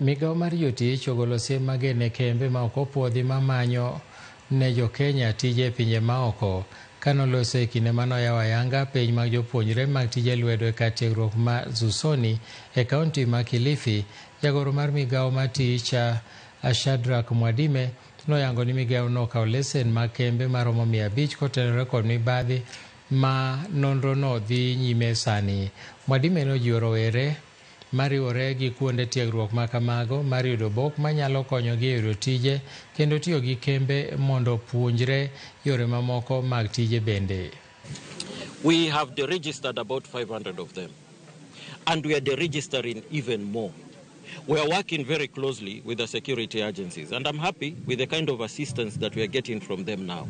Migao mar jotich ogolo siem magene kembe ma ok opuodhi mamanyo ne jo Kenya tije pinje maoko kanoloso e kinde manoyawo ayanga piny mag jopuonjre mag tije lwedo e kar tiegruok ma Zusoni e kaunti ma Kilifi. Jagoro mar migao mar tich Shadrack Mwadime noyango ni migao no okawo lesen mag kembe maromo 500 kotenore kod mibadhi ma nonro no dhi nyime sani. Mwadime nojiwo rowere mariwore gi kuonde tiegruok ma kamago mar yudo obok manyalo konyogi e yudo tije kendo tiyo gi kembe mondo puonjre yore mamoko mag tije bende. We have deregistered about 500 of them, and we are deregistering even more. We are working very closely with the security agencies, and I'm happy with the kind of assistance that we are getting from them now.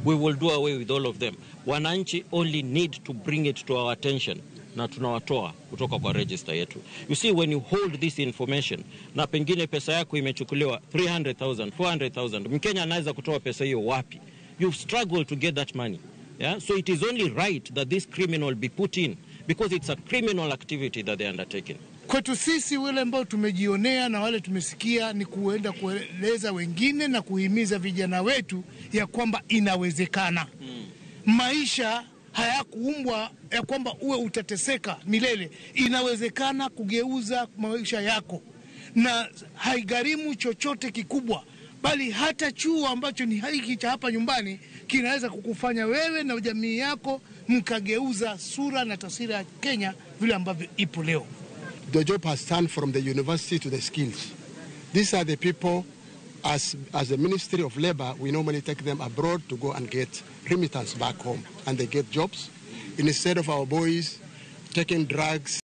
We will do away with all of them. Wananchi only need to bring it to our attention na tunawatoa kutoka kwa register yetu. You see, when you hold this information na pengine pesa yako imechukuliwa 300,000, 400,000, Mkenya anaweza kutoa pesa hiyo wapi? You struggle to get that money. Yeah? So it is only right that this criminal be put in because it's a criminal activity that they're undertaking. Kwetu sisi wale ambao tumejionea na wale tumesikia ni kuenda kueleza wengine na kuhimiza vijana wetu ya kwamba inawezekana. Maisha hayakuumbwa ya kwamba uwe utateseka milele. Inawezekana kugeuza maisha yako na haigharimu chochote kikubwa, bali hata chuo ambacho ni hiki cha hapa nyumbani kinaweza kukufanya wewe na jamii yako mkageuza sura na taswira ya Kenya vile ambavyo ipo leo. The job has turned from the university to the skills. These are the people, as the Ministry of Labor, we normally take them abroad to go and get remittance back home, and they get jobs instead of our boys taking drugs.